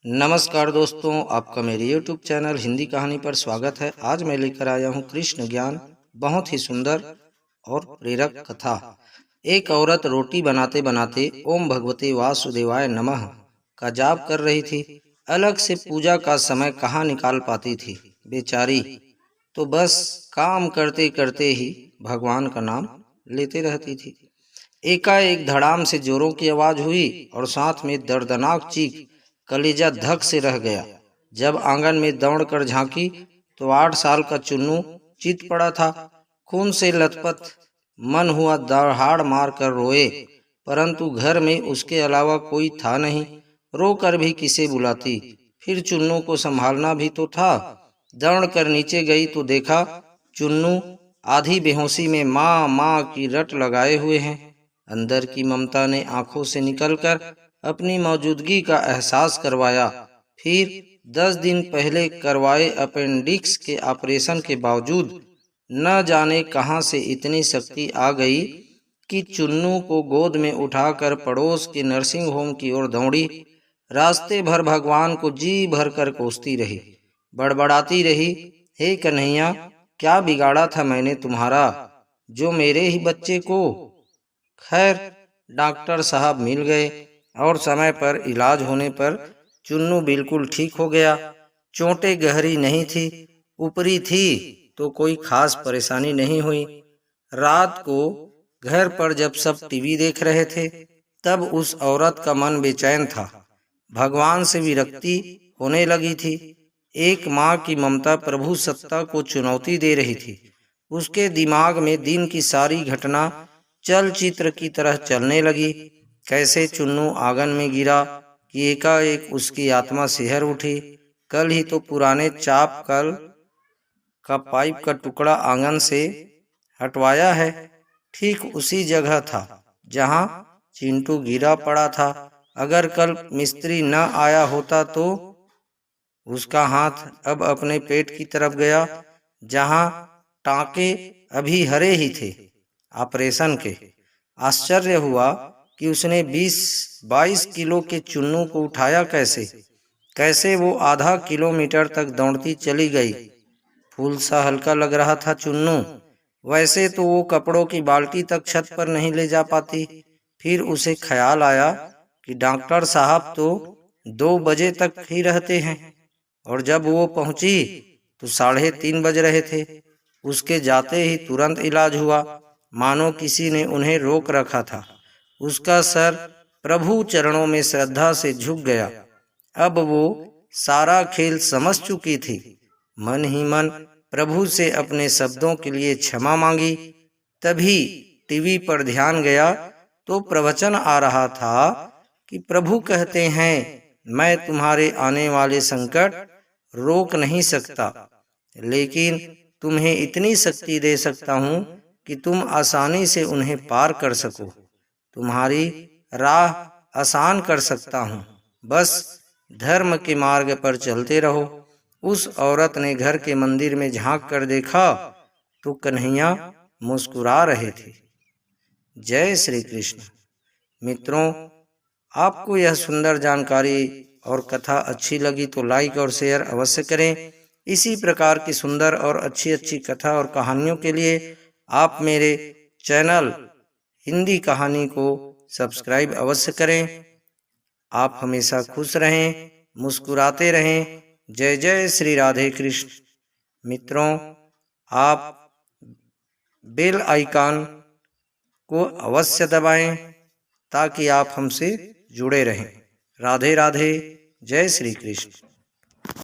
नमस्कार दोस्तों, आपका मेरे YouTube चैनल हिंदी कहानी पर स्वागत है। आज मैं लेकर आया हूँ कृष्ण ज्ञान, बहुत ही सुंदर और प्रेरक कथा। एक औरत रोटी बनाते बनाते ओम भगवते वासुदेवाय नमः का जाप कर रही थी। अलग से पूजा का समय कहाँ निकाल पाती थी बेचारी, तो बस काम करते करते ही भगवान का नाम लेते रहती थी। एकाएक धड़ाम से जोरों की आवाज हुई और साथ में दर्दनाक चीख। कलेजा धक से रह गया। जब आंगन में दौड़कर झांकी तो 8 साल का चुन्नू चित पड़ा था। खून से लथपथ मन हुआ दहाड़ मार कर रोए, परंतु घर में उसके अलावा कोई था नहीं। रो कर भी किसे बुलाती, फिर चुन्नू को संभालना भी तो था। दौड़ कर नीचे गई तो देखा चुन्नू आधी बेहोशी में माँ माँ की रट लगाए हुए हैं। अंदर की ममता ने आंखों से निकलकर अपनी मौजूदगी का एहसास करवाया। फिर 10 दिन पहले करवाए अपेंडिक्स के ऑपरेशन के बावजूद न जाने कहां से इतनी शक्ति आ गई कि चुन्नू को गोद में उठाकर पड़ोस के नर्सिंग होम की ओर दौड़ी। रास्ते भर भगवान को जी भर कर कोसती रही, बड़बड़ाती रही, हे कन्हैया, क्या बिगाड़ा था मैंने तुम्हारा, जो मेरे ही बच्चे को। खैर, डॉक्टर साहब मिल गए और समय पर इलाज होने पर चुन्नू बिल्कुल ठीक हो गया। चोटें गहरी नहीं थी, ऊपरी थी तो कोई खास परेशानी नहीं हुई। रात को घर पर जब सब टीवी देख रहे थे तब उस औरत का मन बेचैन था। भगवान से विरक्ति होने लगी थी। एक माँ की ममता प्रभु सत्ता को चुनौती दे रही थी। उसके दिमाग में दिन की सारी घटना चलचित्र की तरह चलने लगी। कैसे चुन्नू आंगन में गिरा कि एकाएक उसकी आत्मा सिहर उठी। कल ही तो पुराने चाप कल का पाइप का टुकड़ा आंगन से हटवाया है, ठीक उसी जगह था जहां चिंटू गिरा पड़ा था। अगर कल मिस्त्री न आया होता तो उसका हाथ अब अपने पेट की तरफ गया, जहां टाँके अभी हरे ही थे ऑपरेशन के। आश्चर्य हुआ कि उसने 20-22 किलो के चुन्नू को उठाया कैसे। कैसे वो आधा किलोमीटर तक दौड़ती चली गई। फूल सा हल्का लग रहा था चुन्नू, वैसे तो वो कपड़ों की बाल्टी तक छत पर नहीं ले जा पाती। फिर उसे ख्याल आया कि डॉक्टर साहब तो 2 बजे तक ही रहते हैं, और जब वो पहुंची तो 3:30 बज रहे थे। उसके जाते ही तुरंत इलाज हुआ, मानो किसी ने उन्हें रोक रखा था। उसका सर प्रभु चरणों में श्रद्धा से झुक गया। अब वो सारा खेल समझ चुकी थी। मन ही मन प्रभु से अपने शब्दों के लिए क्षमा मांगी। तभी टीवी पर ध्यान गया तो प्रवचन आ रहा था कि प्रभु कहते हैं, मैं तुम्हारे आने वाले संकट रोक नहीं सकता, लेकिन तुम्हें इतनी शक्ति दे सकता हूँ कि तुम आसानी से उन्हें पार कर सको। तुम्हारी राह आसान कर सकता हूँ, बस धर्म के मार्ग पर चलते रहो। उस औरत ने घर के मंदिर में झांक कर देखा तो कन्हैया मुस्कुरा रहे थे। जय श्री कृष्ण। मित्रों, आपको यह सुंदर जानकारी और कथा अच्छी लगी तो लाइक और शेयर अवश्य करें। इसी प्रकार की सुंदर और अच्छी अच्छी कथा और कहानियों के लिए आप मेरे चैनल हिंदी कहानी को सब्सक्राइब अवश्य करें। आप हमेशा खुश रहें, मुस्कुराते रहें। जय जय श्री राधे कृष्ण। मित्रों, आप बेल आइकन को अवश्य दबाएं ताकि आप हमसे जुड़े रहें। राधे राधे, जय श्री कृष्ण।